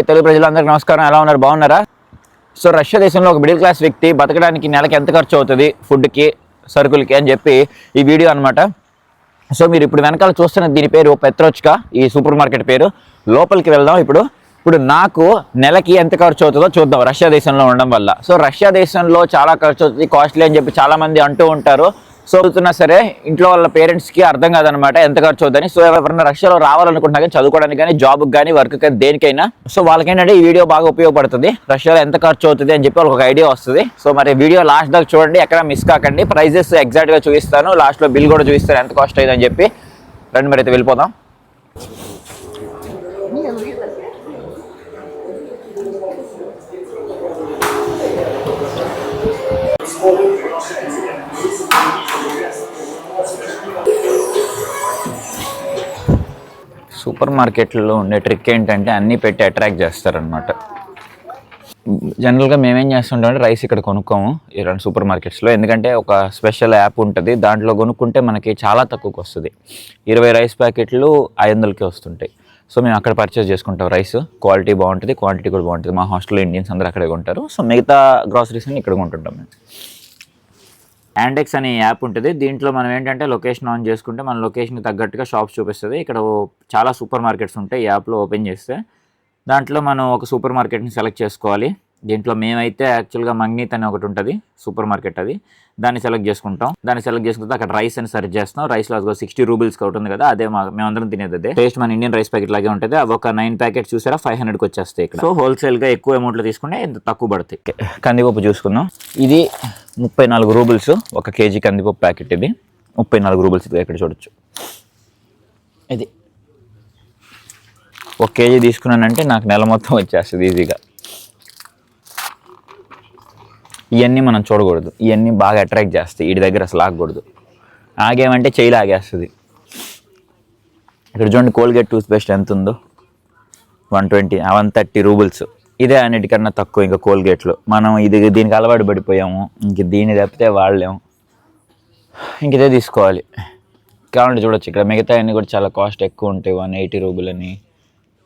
తెలుగు ప్రజలందరికీ నమస్కారం. ఎలా ఉన్నారు? బాగున్నారా? సో రష్యా దేశంలో ఒక మిడిల్ క్లాస్ వ్యక్తి బతకడానికి నెలకి ఎంత ఖర్చు అవుతుంది ఫుడ్కి, సరుకులకి అని చెప్పి ఈ వీడియో అనమాట. సో మీరు ఇప్పుడు వెనకాల చూస్తున్న దీని పేరు పెత్రోచ్కా, ఈ సూపర్ మార్కెట్ పేరు. లోపలికి వెళ్దాం. ఇప్పుడు నాకు నెలకి ఎంత ఖర్చు అవుతుందో చూద్దాం రష్యా దేశంలో ఉండడం వల్ల. సో రష్యా దేశంలో చాలా ఖర్చు అవుతుంది, కాస్ట్లీ అని చెప్పి చాలామంది అంటూ ఉంటారు. సో అవుతున్నా సరే ఇంట్లో వాళ్ళ పేరెంట్స్కి అర్థం కాదనమాట ఎంత ఖర్చు అవుతుందని. సో ఎవరైనా రష్యాలో రావాలనుకుంటున్నా కానీ, చదువుకోవడానికి కానీ, జాబ్కి కానీ, వర్క్ కానీ, దేనికైనా సో వాళ్ళకేంటంటే ఈ వీడియో బాగా ఉపయోగపడుతుంది. రష్యాలో ఎంత ఖర్చు అవుతుంది అని చెప్పి వాళ్ళకి ఒక ఐడియా వస్తుంది. సో మరి వీడియో లాస్ట్ దాకా చూడండి, ఎక్కడ మిస్ కాకండి. ప్రైజెస్ ఎగ్జాక్ట్గా చూపిస్తాను, లాస్ట్లో బిల్ కూడా చూపిస్తాను ఎంత కాస్ట్ అయింది అని చెప్పి. రండి మరి అయితే వెళ్ళిపోదాం. సూపర్ మార్కెట్లో ఉండే ట్రిక్ ఏంటంటే అన్నీ పెట్టి అట్రాక్ట్ చేస్తారనమాట. జనరల్గా మేమేం చేస్తుంటామంటే రైస్ ఇక్కడ కొనుక్కోము ఈ రెండు సూపర్ మార్కెట్స్లో. ఎందుకంటే ఒక స్పెషల్ యాప్ ఉంటుంది, దాంట్లో కొనుక్కుంటే మనకి చాలా తక్కువకి వస్తుంది. 20 రైస్ ప్యాకెట్లు 500కే వస్తుంటాయి. సో మేము అక్కడ పర్చేస్ చేసుకుంటాం. రైస్ క్వాలిటీ బాగుంటుంది, క్వాంటిటీ కూడా బాగుంటుంది. మా హాస్టల్లో ఇండియన్స్ అందరూ అక్కడే కొంటారు. సో మిగతా గ్రాసరీస్ అన్ని ఇక్కడ కొంటుంటాం మేము. యాండెక్స్ అనే యాప్ ఉంటుంది. దీంట్లో మనం ఏంటంటే లొకేషన్ ఆన్ చేసుకుంటే మన లొకేషన్కి తగ్గట్టుగా షాప్స్ చూపిస్తుంది. ఇక్కడ చాలా సూపర్ మార్కెట్స్ ఉంటాయి. ఈ యాప్లో ఓపెన్ చేస్తే దాంట్లో మనం ఒక సూపర్ మార్కెట్ని సెలెక్ట్ చేసుకోవాలి. దీంట్లో మేమైతే యాక్చువల్గా మంగ్నీత్ అని ఒకటి ఉంటుంది సూపర్ మార్కెట్, అది దాన్ని సెలెక్ట్ చేసుకుంటాం. దాన్ని సెలెక్ట్ చేసుకుంటే అక్కడ రైస్ అని సెర్చ్ చేస్తాం. రైస్లో 60 రూబీల్స్కి ఒకటి ఉంది కదా, అదే మేమందరం తినేది. అదే టేస్ట్ మన ఇండియన్ రైస్ ప్యాకెట్ లాగే ఉంటుంది. అవి ఒక 9 ప్యాకెట్స్ చూసారా 500కి వచ్చేస్తాయి ఇక్కడ. సో హోల్సేల్గా ఎక్కువ అమౌంట్లో తీసుకుంటే ఇంత తక్కువ పడుతాయి. కందిపప్పు చూసుకుందాం. ఇది 34 రూబీల్స్ ఒక కేజీ కందిపప్పు ప్యాకెట్. ఇది 34 రూబీల్స్. ఇక్కడ చూడొచ్చు. ఇది 1 కేజీ తీసుకున్నానంటే నాకు నెల మొత్తం వచ్చేస్తుంది ఈజీగా. ఇవన్నీ మనం చూడకూడదు, ఇవన్నీ బాగా అట్రాక్ట్ చేస్తాయి. వీటి దగ్గర అసలు ఆగకూడదు. ఆగేమంటే చెయ్యి ఆగేస్తుంది. ఇక్కడ చూడండి కోల్గేట్ టూత్ పేస్ట్ ఎంత ఉందో, 120 130 రూబీల్స్. ఇదే అన్నిటికన్నా తక్కువ ఇంకా కోల్గేట్లో. మనం దీనికి అలవాటు పడిపోయాము, ఇంక దీన్ని తప్పితే వాడలేము, ఇంక ఇదే తీసుకోవాలి. కావాలంటే చూడొచ్చు ఇక్కడ మిగతా అన్నీ కూడా చాలా కాస్ట్ ఎక్కువ ఉంటాయి. 180 రూబీలని,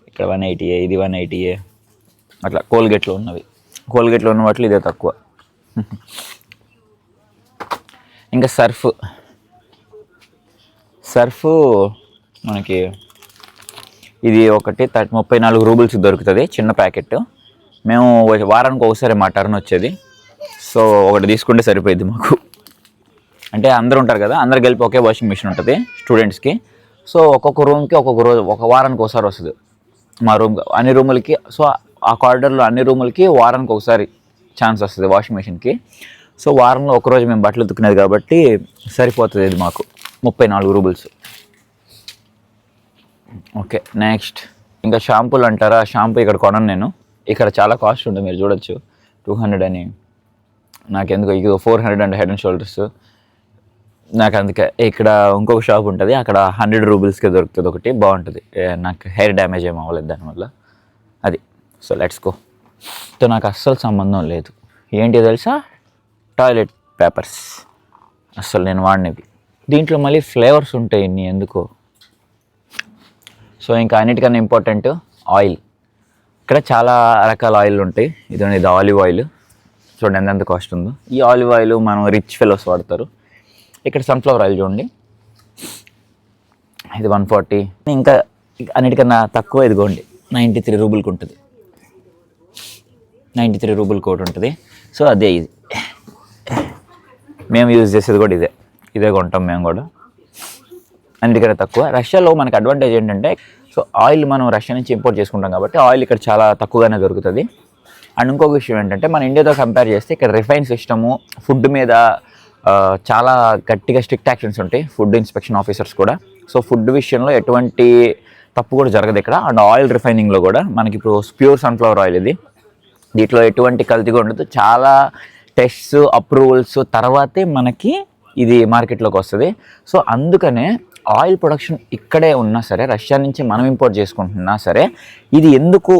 ఇక్కడ 180, ఇది 180 అట్లా కోల్గేట్లో ఉన్నవి. కోల్గేట్లో ఉన్న వాటిలో ఇదే తక్కువ. ఇంకా సర్ఫ్ మనకి ఇది ఒకటి 34 రూబీల్స్ దొరుకుతుంది చిన్న ప్యాకెట్. మేము వారానికి ఒకసారి మా టర్న్ వచ్చేది. సో ఒకటి తీసుకుంటే సరిపోయింది మాకు. అంటే అందరూ ఉంటారు కదా, అందరు కలిపి ఒకే వాషింగ్ మిషన్ ఉంటుంది స్టూడెంట్స్కి. సో ఒక్కొక్క రూమ్కి ఒక్కొక్క రోజు, ఒక వారానికి ఒకసారి వస్తుంది మా రూమ్ అన్ని రూములకి. సో ఆ కారిడార్లో అన్ని రూములకి వారానికి ఒకసారి ఛాన్స్ వస్తుంది వాషింగ్ మిషన్కి. సో వారంలో ఒకరోజు మేము బట్టలు ఉతుకునేది కాబట్టి సరిపోతుంది ఇది మాకు. 34 రూబీల్స్. ఓకే నెక్స్ట్ ఇంకా షాంపూలు అంటారా, షాంపూ ఇక్కడ కొనను నేను. ఇక్కడ చాలా కాస్ట్ ఉంటుంది, మీరు చూడొచ్చు 200 అని. నాకెందుకు ఇది 400 అండ్ హెడ్ అండ్ షోల్డర్స్. నాకు అందుకే ఇక్కడ ఇంకొక షాప్ ఉంటుంది, అక్కడ 100 రూబీల్స్కే దొరుకుతుంది ఒకటి, బాగుంటుంది. నాకు హెయిర్ డ్యామేజ్ ఏమి అవ్వలేదు దానివల్ల. అది. So let's go. తో నాకు అస్సలు సంబంధం లేదు. ఏంటి తెలుసా, టాయిలెట్ పేపర్స్. అస్సలు నేను వాడినవి. దీంట్లో మళ్ళీ ఫ్లేవర్స్ ఉంటాయి ఇన్ని ఎందుకో. సో ఇంకా అన్నిటికన్నా ఇంపార్టెంట్ ఆయిల్. ఇక్కడ చాలా రకాల ఆయిల్ ఉంటాయి. ఇది ఆలివ్ ఆయిల్. చూడండి ఎంత కాస్ట్ ఉందో. ఈ ఆలివ్ ఆయిల్ మనం రిచ్ ఫెలోస్ వాడతారు. ఇక్కడ సన్ఫ్లవర్ ఆయిల్ చూడండి, ఇది 140. ఇంకా అన్నిటికన్నా తక్కువ ఇదిగోండి 93 రూబీలకి ఉంటుంది. 93 రూబీలకి ఒకటి ఉంటుంది. సో అదే ఇది మేము యూజ్ చేసేది కూడా ఇదే కొంటాం మేము కూడా. అన్నిటికన్నా తక్కువ. రష్యాలో మనకు అడ్వాంటేజ్ ఏంటంటే, సో ఆయిల్ మనం రష్యా నుంచి ఇంపోర్ట్ చేసుకుంటాం కాబట్టి ఆయిల్ ఇక్కడ చాలా తక్కువగానే దొరుకుతుంది. అండ్ ఇంకొక విషయం ఏంటంటే, మన ఇండియాతో కంపేర్ చేస్తే ఇక్కడ రిఫైన్ సిస్టము, ఫుడ్ మీద చాలా గట్టిగా స్ట్రిక్ట్ యాక్షన్స్ ఉంటాయి ఫుడ్ ఇన్స్పెక్షన్ ఆఫీసర్స్ కూడా. సో ఫుడ్ విషయంలో ఎటువంటి తప్పు కూడా జరగదు ఇక్కడ. అండ్ ఆయిల్ రిఫైనింగ్లో కూడా మనకి ఇప్పుడు ప్యూర్ సన్ఫ్లవర్ ఆయిల్ ఇది, దీంట్లో ఎటువంటి కల్తీగా ఉండదు. చాలా టెస్ట్స్, అప్రూవల్స్ తర్వాతే మనకి ఇది మార్కెట్లోకి వస్తుంది. సో అందుకనే ఆయిల్ ప్రొడక్షన్ ఇక్కడే ఉన్నా సరే, రష్యా నుంచి మనం ఇంపోర్ట్ చేసుకుంటున్నా సరే, ఇది ఎందుకు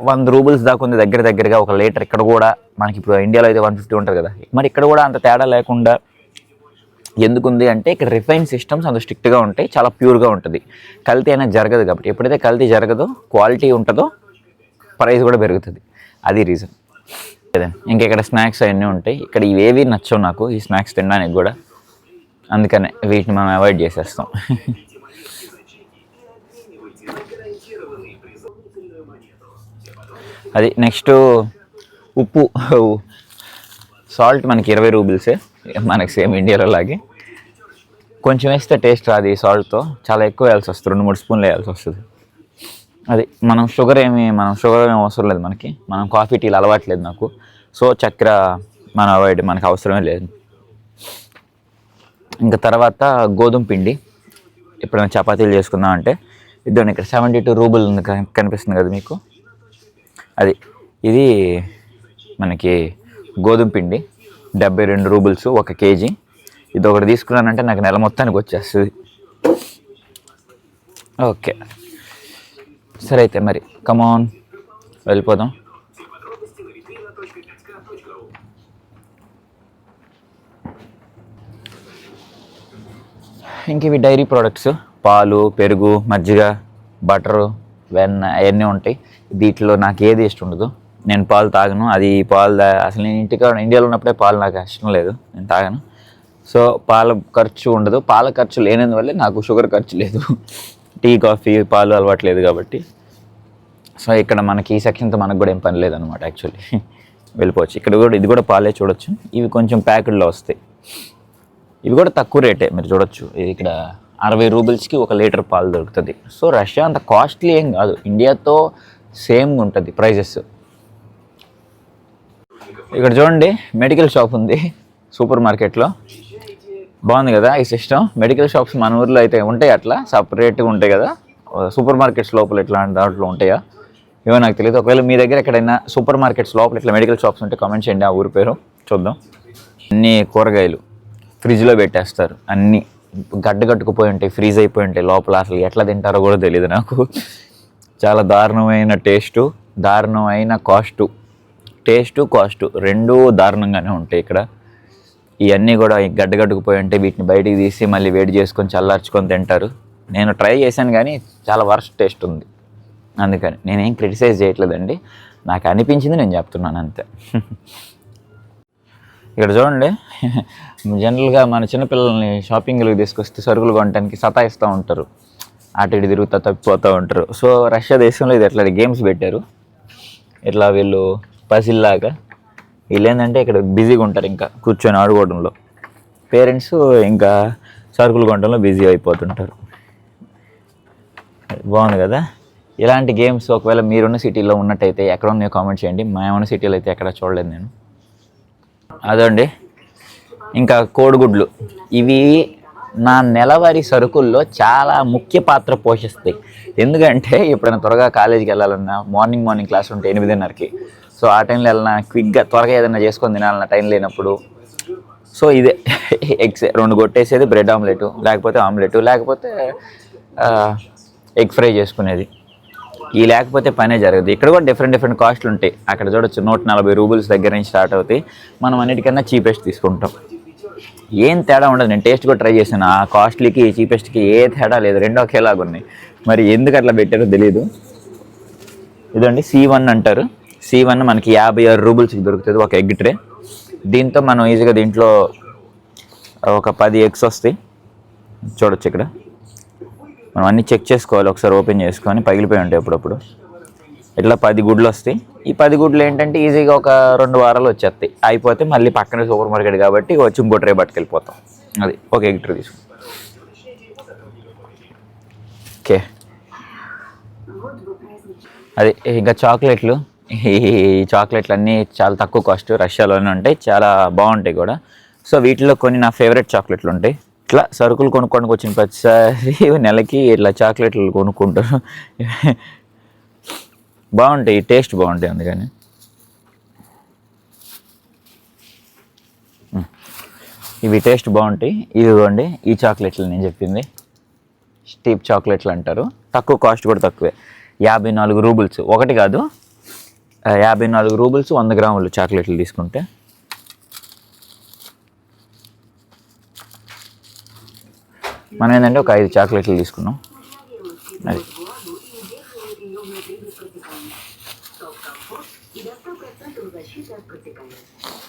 100 రూబీల్స్ దాకా ఉంది దగ్గరగా ఒక లీటర్. ఇక్కడ కూడా మనకి ఇప్పుడు ఇండియాలో అయితే 150 ఉంటుంది కదా, మరి ఇక్కడ కూడా అంత తేడా లేకుండా ఎందుకుంది అంటే ఇక్కడ రిఫైన్ సిస్టమ్స్ అంత స్ట్రిక్ట్గా ఉంటాయి, చాలా ప్యూర్గా ఉంటుంది, కల్తీ అనేది జరగదు. కాబట్టి ఎప్పుడైతే కల్తీ జరగదో, క్వాలిటీ ఉంటుందో, ప్రైస్ కూడా పెరుగుతుంది, అది రీజన్. ఇంకా ఇక్కడ స్నాక్స్ అవన్నీ ఉంటాయి. ఇక్కడ ఇవేవి నచ్చవు నాకు, ఈ స్నాక్స్ తినడానికి కూడా, అందుకనే వీటిని మనం అవాయిడ్ చేసేస్తాం. అది నెక్స్ట్ ఉప్పు, సాల్ట్ మనకి 20 రూబీల్సే, మనకి సేమ్ ఇండియాలో లాగే. కొంచెం వేస్తే టేస్ట్ రాదు ఈ సాల్ట్తో, చాలా ఎక్కువ వేయాల్సి వస్తుంది, 2-3 స్పూన్లు వేయాల్సి వస్తుంది. అది మనం షుగర్ ఏమి అవసరం లేదు మనకి, మనం కాఫీ టీలు అలవాట్లేదు నాకు, సో చక్కెర మనం అవాయిడ్, మనకు అవసరమే లేదు. ఇంకా తర్వాత గోధుమ పిండి, ఎప్పుడైనా చపాతీలు చేసుకుందాం అంటే ఇద్దరు ఇక్కడ 72 రూబుల్ కనిపిస్తుంది కదా మీకు, ఇది మనకి గోధుమ పిండి 72 రూబుల్స్ 1 కేజీ. ఇది ఒకటి తీసుకున్నానంటే నాకు నెల మొత్తానికి వచ్చేస్తుంది. ఓకే సరే అయితే మరి కమాన్ వెళ్ళిపోదాం. ఇంక ఇవి డైరీ ప్రోడక్ట్స్, పాలు, పెరుగు, మజ్జిగ, బటరు, వెన్న అవన్నీ ఉంటాయి. వీటిలో నాకు ఏది ఇష్టం ఉండదు, నేను పాలు తాగను. అది పాలు అసలు నేను ఇండియాలో ఉన్నప్పుడే పాలు నాకు ఇష్టం లేదు, నేను తాగను. సో పాల ఖర్చు ఉండదు, పాల ఖర్చు లేనందువల్లే నాకు షుగర్ ఖర్చు లేదు, టీ కాఫీ పాలు అలవాట్లేదు కాబట్టి. సో ఇక్కడ మనకి ఈ సెక్షన్తో మనకు కూడా ఏం పని లేదనమాట యాక్చువల్లీ, వెళ్ళిపోవచ్చు. ఇక్కడ కూడా ఇది కూడా పాలే చూడొచ్చు, ఇవి కొంచెం ప్యాకెట్లో వస్తాయి, ఇవి కూడా తక్కువ రేటే మీరు చూడొచ్చు. ఇది ఇక్కడ 60 రూబుల్స్కి 1 లీటర్ పాలు దొరుకుతుంది. సో రష్యా అంత కాస్ట్లీ ఏం కాదు, ఇండియాతో సేమ్గా ఉంటుంది ప్రైజెస్. ఇక్కడ చూడండి మెడికల్ షాప్ ఉంది సూపర్ మార్కెట్లో, బాగుంది కదా ఈ సిస్టమ్. మెడికల్ షాప్స్ మన ఊర్లో అయితే ఉంటాయి, అట్లా సపరేట్గా ఉంటాయి కదా, సూపర్ మార్కెట్స్ లోపల ఇట్లాంటి దాంట్లో ఉంటాయా ఏమో నాకు తెలియదు. ఒకవేళ మీ దగ్గర ఎక్కడైనా సూపర్ మార్కెట్స్ లోపల ఇట్లా మెడికల్ షాప్స్ ఉంటే కామెంట్ చేయండి, ఆ ఊరి పేరు చూద్దాం. అన్ని కూరగాయలు ఫ్రిడ్జ్లో పెట్టేస్తారు, అన్నీ గడ్డగట్టుకుపోయి ఉంటాయి, ఫ్రీజ్ అయిపోయి ఉంటాయి లోపల, అసలు ఎట్లా తింటారో కూడా తెలియదు నాకు. చాలా దారుణమైన టేస్టు, దారుణమైన కాస్టు రెండూ దారుణంగానే ఉంటాయి ఇక్కడ. ఇవన్నీ కూడా గడ్డగట్టుకుపోయి ఉంటాయి, వీటిని బయటికి తీసి మళ్ళీ వేడి చేసుకొని చల్లార్చుకొని తింటారు. నేను ట్రై చేశాను కానీ చాలా వర్స్ట్ టేస్ట్ ఉంది, అందుకని నేనేం క్రిటిసైజ్ చేయట్లేదండి, నాకు అనిపించింది నేను చెప్తున్నాను అంతే. ఇక్కడ చూడండి జనరల్గా మన చిన్నపిల్లల్ని షాపింగ్లకు తీసుకొస్తే సరుకులు కొనడానికి సతాయిస్తూ ఉంటారు, అటు ఇటు తిరుగుతూ తప్పిపోతూ ఉంటారు. సో రష్యా దేశంలో ఇది ఎట్లా గేమ్స్ పెట్టారు, ఇట్లా వీళ్ళు పసిల్లాగా, వీళ్ళు ఏంటంటే ఇక్కడ బిజీగా ఉంటారు, ఇంకా కూర్చొని ఆడుకోవడంలో, పేరెంట్స్ ఇంకా సరుకులు కొనడంలో బిజీ అయిపోతుంటారు. బాగుంది కదా ఇలాంటి గేమ్స్. ఒకవేళ మీరున్న సిటీలో ఉన్నట్టయితే ఎక్కడ ఉన్నాయో కామెంట్ చేయండి, మా ఉన్న సిటీలో అయితే ఎక్కడ చూడలేదు నేను. అదండి ఇంకా కోడిగుడ్లు, ఇవి నా నెలవారీ సరుకుల్లో చాలా ముఖ్య పాత్ర పోషిస్తాయి. ఎందుకంటే ఎప్పుడైనా త్వరగా కాలేజీకి వెళ్ళాలన్నా, మార్నింగ్ క్లాస్ ఉంటే 8:30కి, సో ఆ టైంలో వెళ్ళినా క్విక్గా త్వరగా ఏదైనా చేసుకొని తినాలన్న టైం లేనప్పుడు, సో ఇదే ఎగ్స్ 2 కొట్టేసేది, బ్రెడ్ ఆమ్లెట్, లేకపోతే ఆమ్లెట్, లేకపోతే ఎగ్ ఫ్రై చేసుకునేది. ఈ లేకపోతే పనే జరగదు. ఇక్కడ కూడా డిఫరెంట్ కాస్ట్లు ఉంటాయి. అక్కడ చూడొచ్చు 140 రూబుల్స్ దగ్గర నుంచి స్టార్ట్ అవుతాయి, మనం అన్నిటికన్నా చీపెస్ట్ తీసుకుంటాం. ఏం తేడా ఉండదు, నేను టేస్ట్ కూడా ట్రై చేశాను, ఆ కాస్ట్లీకి చీపెస్ట్కి ఏ తేడా లేదు, రెండు ఒకేలాగా ఉన్నాయి. మరి ఎందుకు అట్లా పెట్టారో తెలియదు. ఇదండి C1 అంటారు, C1 మనకి 56 రూబుల్స్కి దొరుకుతుంది 1 ఎగ్ ట్రే. దీంతో మనం ఈజీగా దీంట్లో ఒక 10 ఎగ్స్ వస్తాయి, చూడొచ్చు ఇక్కడ. మనం అన్నీ చెక్ చేసుకోవాలి, ఒకసారి ఓపెన్ చేసుకొని, పగిలిపోయి ఉంటాయి అప్పుడప్పుడు. ఇట్లా 10 గుడ్లు వస్తాయి. ఈ 10 గుడ్లు ఏంటంటే ఈజీగా ఒక 2 వారాలు వచ్చేస్తాయి, అయిపోతే మళ్ళీ పక్కనే సూపర్ మార్కెట్ కాబట్టి వచ్చి ఇంకో ట్రే పట్టుకెళ్ళిపోతాం. అది 1 ఎగ్ ట్రే తీసుకుంటాం. ఓకే అది ఇంకా చాక్లెట్లు, ఈ చాక్లెట్లు అన్నీ చాలా తక్కువ కాస్ట్, రష్యాలోనే ఉంటాయి, చాలా బాగుంటాయి కూడా. సో వీటిలో కొన్ని నా ఫేవరెట్ చాక్లెట్లు ఉంటాయి. ఇట్లా సరుకులు కొనుక్కోడానికి వచ్చిన ప్రతిసారి నెలకి ఇట్లా చాక్లెట్లు కొనుక్కుంటారు, బాగుంటాయి, టేస్ట్ బాగుంటాయి. అందుకని ఇవి టేస్ట్ బాగుంటాయి. ఇదిగోండి ఈ చాక్లెట్లు నేను చెప్పింది స్టీప్ చాక్లెట్లు అంటారు, తక్కువ కాస్ట్ కూడా తక్కువే, 54 రూబుల్స్, ఒకటి కాదు 54 రూబుల్స్ 100 గ్రాములు చాక్లెట్లు తీసుకుంటే. మనం ఏంటంటే ఒక 5 చాక్లెట్లు తీసుకున్నాం. అది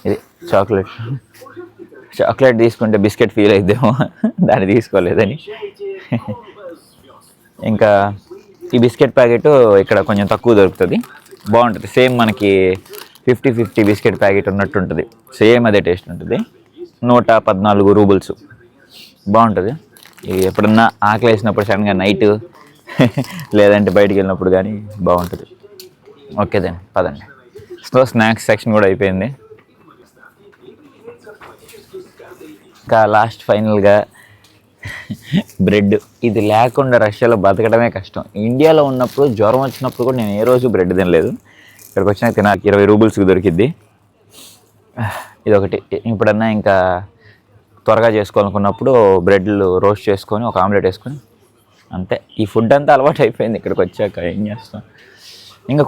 ఇది చాక్లెట్ చాక్లెట్ తీసుకుంటే బిస్కెట్ ఫీల్ అయిద్దేమో దాన్ని తీసుకోలేదని. ఇంకా ఈ బిస్కెట్ ప్యాకెట్ ఇక్కడ కొంచెం తక్కువ దొరుకుతుంది, బాగుంటుంది. సేమ్ మనకి 50-50 బిస్కెట్ ప్యాకెట్ ఉన్నట్టు ఉంటుంది, సేమ్ అదే టేస్ట్ ఉంటుంది. 114 రూబుల్స్, బాగుంటుంది. ఎప్పుడన్నా ఆకలి వేసినప్పుడు సడన్గా నైట్ లేదంటే బయటికి వెళ్ళినప్పుడు కానీ బాగుంటుంది. ఓకే దెన్ పదండి. సో స్నాక్స్ సెక్షన్ కూడా అయిపోయింది. ఇంకా లాస్ట్ ఫైనల్గా బ్రెడ్. ఇది లేకుండా రష్యాలో బతకడమే కష్టం. ఇండియాలో ఉన్నప్పుడు జ్వరం వచ్చినప్పుడు కూడా నేను ఏ రోజు బ్రెడ్ తినలేదు. ఇక్కడికి వచ్చినాక తినాలి. 20 రూబుల్స్కి దొరికిద్ది. ఇదొకటి. ఇప్పుడన్నా ఇంకా త్వరగా చేసుకోవాలనుకున్నప్పుడు బ్రెడ్లు రోస్ట్ చేసుకొని ఒక ఆమ్లెట్ వేసుకొని అంతే. ఈ ఫుడ్ అంతా అలవాటు అయిపోయింది ఇక్కడికి వచ్చాక, ఏం చేస్తాం. ఇంకా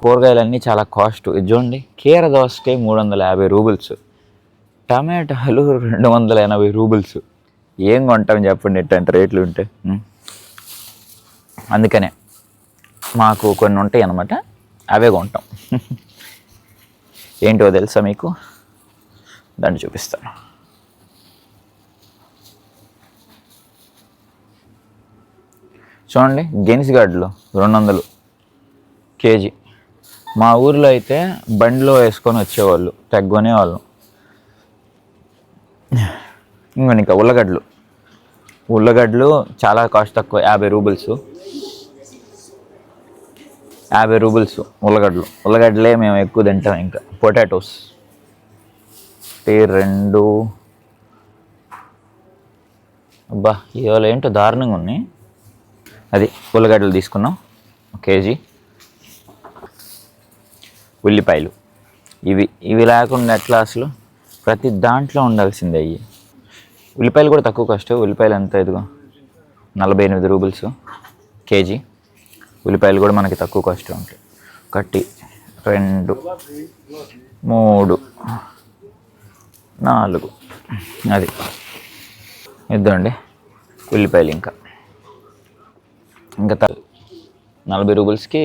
కూరగాయలన్నీ చాలా కాస్ట్. ఇది చూడండి, కీర దోసకాయ 350 రూబుల్స్, టమాటాలు 280 రూబుల్స్. ఏం కొంటామని చెప్పండి ఎట్టంటే రేట్లు ఉంటే. అందుకనే మాకు కొన్ని ఉంటాయి అన్నమాట, అవే కొంటాం. ఏంటో తెలుసా మీకు? దాన్ని చూపిస్తాను. చూడండి, గెనిసిగడ్డలు 200 కేజీ. మా ఊర్లో అయితే బండిలో వేసుకొని వచ్చేవాళ్ళు, తెగ్గొనేవాళ్ళు. ఇంకా ఉల్లగడ్డలు చాలా కాస్ట్ తక్కువ, 50 రూబుల్స్. 50 రూబుల్స్ ఉల్లగడ్డలే మేము ఎక్కువ తింటాం. ఇంకా పొటాటోస్ 2. అబ్బా ఇవాళ ఏంటో దారుణంగా ఉన్నాయి. అది ఉల్లగడ్డలు తీసుకున్నాం 1 కేజీ. ఉల్లిపాయలు ఇవి లేకుండా ఎట్లా? అసలు ప్రతి దాంట్లో ఉండాల్సిందే అయ్యి. ఉల్లిపాయలు కూడా తక్కువ కాస్ట్. ఉల్లిపాయలు ఎంత? ఇదిగో 48 రూబుల్స్ కేజీ. ఉల్లిపాయలు కూడా మనకి తక్కువ కాస్ట్ ఉంటాయి. 1, 2, 3, 4 అది ఇద్దండి ఉల్లిపాయలు. ఇంకా 40 రూబుల్స్కి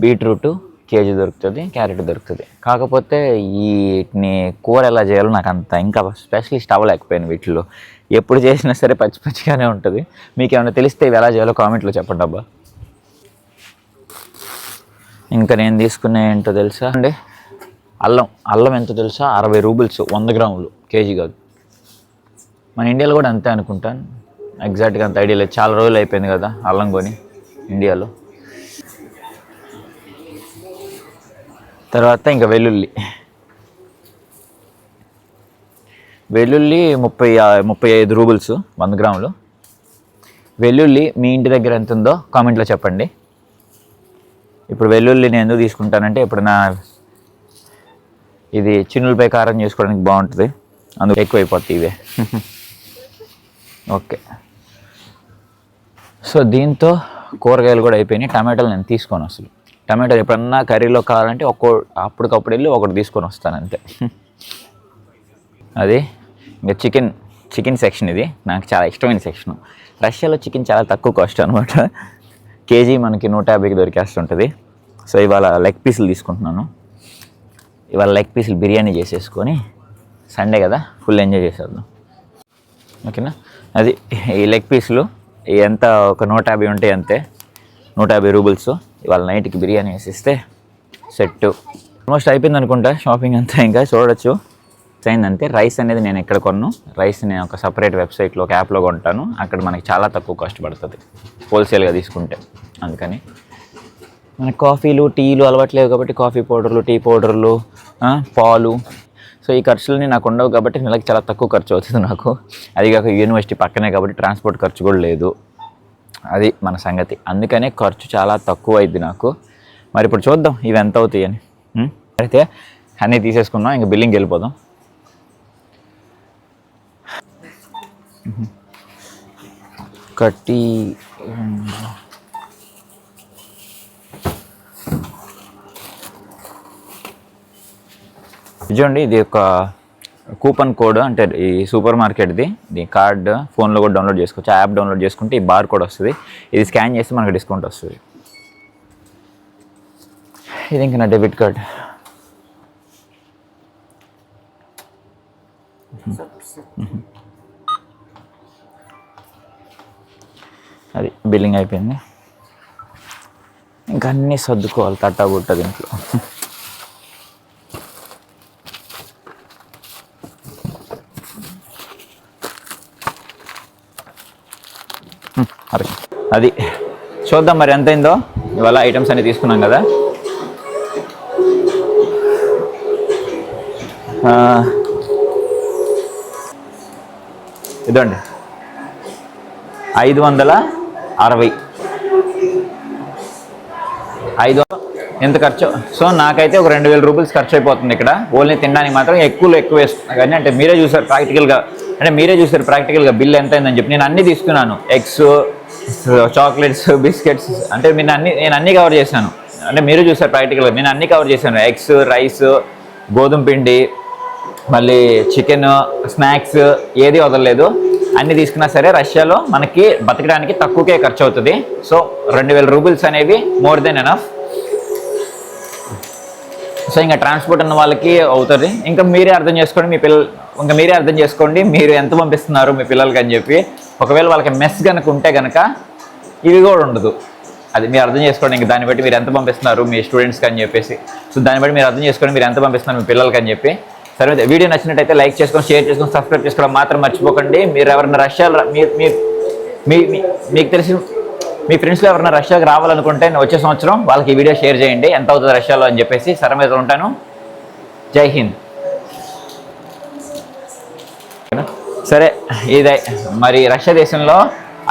బీట్రూట్ కేజీ దొరుకుతుంది, క్యారెట్ దొరుకుతుంది. కాకపోతే వీటిని కూర ఎలా చేయాలో నాకు అంత ఇంకా స్పెషలిస్ట్ అవ్వలేకపోయాను వీటిలో. ఎప్పుడు చేసినా సరే పచ్చిగానే ఉంటుంది. మీకు ఏమైనా తెలిస్తే ఇవి ఎలా చేయాలో కామెంట్లో చెప్పండి అబ్బా. ఇంకా నేను తీసుకునే ఏంటో తెలుసా అండి, అల్లం ఎంత తెలుసా? 60 రూబుల్స్, 100 గ్రాములు, కేజీ కాదు. మన ఇండియాలో కూడా అంతే అనుకుంటాను, ఎగ్జాక్ట్గా అంత ఐడియా లేదు. చాలా రోజులు అయిపోయింది కదా అల్లం కొని ఇండియాలో. తర్వాత ఇంకా వెల్లుల్లి 35 రూబుల్స్, 100 గ్రాములు. వెల్లుల్లి మీ ఇంటి దగ్గర ఎంత ఉందో కామెంట్లో చెప్పండి. ఇప్పుడు వెల్లుల్లి నేను ఎందుకు తీసుకుంటానంటే, ఇప్పుడు ఇది చిన్నులపై కారం చేసుకోవడానికి బాగుంటుంది, అందుకు ఎక్కువైపోతాయి ఇవే. ఓకే, సో దీంతో కూరగాయలు కూడా అయిపోయినాయి. టమాటాలు నేను తీసుకోను అసలు. టమాటాలు ఎప్పుడన్నా కర్రీలో కావాలంటే అప్పటికప్పుడు వెళ్ళి ఒకటి తీసుకొని వస్తాను అంతే. అది ఇంకా చికెన్ సెక్షన్. ఇది నాకు చాలా ఇష్టమైన సెక్షన్. రష్యాలో చికెన్ చాలా తక్కువ కాస్ట్ అనమాట. కేజీ మనకి 150కి దొరికేస్తుంటుంది. సో ఇవాళ లెగ్ పీసులు తీసుకుంటున్నాను. ఇవాళ లెగ్ పీసులు బిర్యానీ చేసేసుకొని సండే కదా ఫుల్ ఎంజాయ్ చేసేద్దాం. ఓకేనా? అది ఈ లెగ్ పీసులు ఎంత? ఒక 150 ఉంటాయి అంతే, 150 రూబుల్స్. ఇవాళ నైట్కి బిర్యానీ వేసిస్తే సెట్. ఆల్మోస్ట్ అయిపోయింది అనుకుంటా షాపింగ్ అంతా. ఇంకా చూడొచ్చు అయిందంటే. రైస్ అనేది నేను ఎక్కడ కొన్నాను, రైస్ నేను ఒక సపరేట్ వెబ్సైట్లో, ఒక యాప్లో కొంటాను. అక్కడ మనకి చాలా తక్కువ కాస్ట్ పడుతుంది హోల్సేల్గా తీసుకుంటే. అందుకని మనకి కాఫీలు టీలు అలవాట్లేవు కాబట్టి కాఫీ పౌడర్లు, టీ పౌడర్లు, పాలు, సో ఈ ఖర్చులని నాకు ఉండవు కాబట్టి నెలకి చాలా తక్కువ ఖర్చు అవుతుంది నాకు. అది కాక యూనివర్సిటీ పక్కనే కాబట్టి ట్రాన్స్పోర్ట్ ఖర్చు కూడా లేదు. అది మన సంగతి. అందుకనే ఖర్చు చాలా తక్కువ అయింది నాకు. మరి ఇప్పుడు చూద్దాం ఇవి ఎంత అవుతాయి అని. అయితే అన్నీ తీసేసుకున్నాం, ఇంకా బిల్లింగ్కి వెళ్ళిపోదాం. కట్టి చూడండి, ఇది ఒక కూపన్ కోడ్ అంటే ఈ సూపర్ మార్కెట్ది ఈ కార్డ్ ఫోన్లో కూడా డౌన్లోడ్ చేసుకోవచ్చు. యాప్ డౌన్లోడ్ చేసుకుంటే ఈ బార్ కోడ్ వస్తుంది. ఇది స్కాన్ చేస్తే మనకు డిస్కౌంట్ వస్తుంది. ఇది ఇంకా నా డెబిట్ కార్డ్. అది బిల్లింగ్ అయిపోయింది. ఇంకా అన్నీ సర్దుకోవాలి తట్టా బుట్ట దీంట్లో. అది చూద్దాం మరి ఎంతైందో. ఇవాళ ఐటమ్స్ అన్నీ తీసుకున్నాం కదా. ఇదండి 560. 5 ఎంత ఖర్చు? సో నాకైతే ఒక 2000 రూపీస్ ఖర్చు అయిపోతుంది ఇక్కడ. ఓన్లీ తినడానికి మాత్రం ఎక్కువ వేస్తున్నా కానీ, అంటే మీరే చూసారు ప్రాక్టికల్గా బిల్ ఎంత అయిందని చెప్పి. నేను అన్నీ తీసుకున్నాను, ఎగ్స్, చాక్లెట్స్, బిస్కెట్స్, అంటే నేను అన్నీ కవర్ చేశాను. అంటే మీరు చూసారు ప్రాక్టికల్గా నేను అన్నీ కవర్ చేశాను. ఎగ్స్, రైస్, గోధుమ పిండి, మళ్ళీ చికెన్, స్నాక్స్ ఏది వదలలేదు. అన్నీ తీసుకున్నా సరే రష్యాలో మనకి బతకడానికి తక్కువకే ఖర్చు అవుతుంది. సో 2000 రూపీస్ అనేవి మోర్ దెన్ ఎనఫ్. సో ఇంకా ట్రాన్స్పోర్ట్ ఉన్న వాళ్ళకి అవుతుంది. ఇంకా మీరే అర్థం చేసుకోండి మీరు ఎంత పంపిస్తున్నారు మీ పిల్లలకి అని చెప్పి. ఒకవేళ వాళ్ళకి మెస్ కనుక ఉంటే కనుక ఇవి కూడా ఉండదు. అది మీరు అర్థం చేసుకోండి. ఇంకా దాన్ని బట్టి మీరు ఎంత పంపిస్తున్నారు మీ స్టూడెంట్స్కి అని చెప్పేసి. సో దాన్ని బట్టి మీరు అర్థం చేసుకోండి మీరు ఎంత పంపిస్తున్నారు మీ పిల్లలకి అని చెప్పి. సరే, వీడియో నచ్చినట్టయితే లైక్ చేసుకొని, షేర్ చేసుకొని, సబ్స్క్రైబ్ చేసుకోవడం మాత్రం మర్చిపోకండి. మీరు ఎవరైనా రష్యాలో మీకు తెలిసిన మీ ఫ్రెండ్స్లో ఎవరైనా రష్యాకి రావాలనుకుంటే వచ్చే సంవత్సరం వాళ్ళకి ఈ వీడియో షేర్ చేయండి ఎంత అవుతుంది రష్యాలో అని చెప్పేసి. సరే మీద ఉంటాను. జై హింద్. సరే, ఇదే మరి రష్యా దేశంలో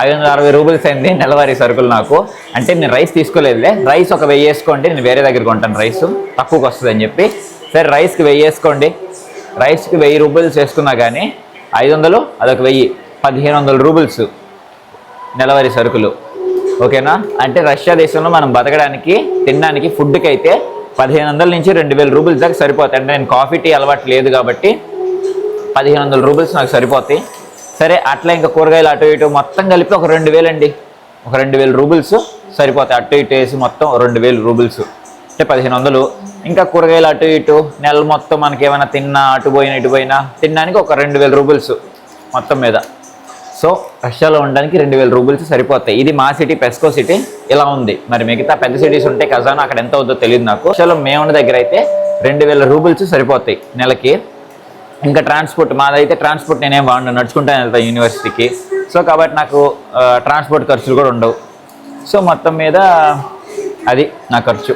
560 రూపాయలు అయింది నెలవారీ సరుకులు నాకు. అంటే నేను రైస్ తీసుకోలేదులే. రైస్ ఒక 1000 వేసుకోండి, నేను వేరే దగ్గర కొంటాను రైస్ తక్కువకి వస్తుంది అని చెప్పి. సరే, రైస్కి 1000 వేసుకోండి. రైస్కి 1000 రూపాయలు వేసుకున్నా కానీ 500 అదొక 1000, 1500 రూపాయలు నెలవారీ సరుకులు. ఓకేనా? అంటే రష్యా దేశంలో మనం బతకడానికి, తినడానికి, ఫుడ్కి అయితే 1500 నుంచి 2000 రూపాయలు దాకా సరిపోతాయి. అంటే నేను కాఫీ టీ అలవాటు లేదు కాబట్టి 1500 రూపాయలు నాకు సరిపోతాయి. సరే, అట్లా ఇంకా కూరగాయలు అటు ఇటు మొత్తం కలిపి ఒక 2000 అండి. ఒక 2000 రూపాయలు సరిపోతాయి. అటు ఇటు వేసి మొత్తం 2000 రూపాయలు అంటే 1500. ఇంకా కూరగాయలు అటు ఇటు నెల మొత్తం మనకి ఏమైనా తిన్నా, అటు పోయినా ఇటు పోయినా తినడానికి ఒక 2000 రూపాయలు మొత్తం మీద. సో రష్యాలో ఉండడానికి 2000 రూపాయలు సరిపోతాయి. ఇది మా సిటీ, పెస్కో సిటీ ఇలా ఉంది. మరి మిగతా పెద్ద సిటీస్ ఉంటే కజాన్, అక్కడ ఎంత అవుతుందో తెలియదు నాకు. రష్యాలో మేమున్న దగ్గర అయితే 2000 రూపాయలు సరిపోతాయి నెలకి. ఇంకా ట్రాన్స్పోర్ట్, మాదైతే ట్రాన్స్పోర్ట్ నేనేం వాడిన, నడుచుకుంటాను వెళ్తాను యూనివర్సిటీకి. సో కాబట్టి నాకు ట్రాన్స్పోర్ట్ ఖర్చులు కూడా ఉండవు. సో మొత్తం మీద అది నా ఖర్చు.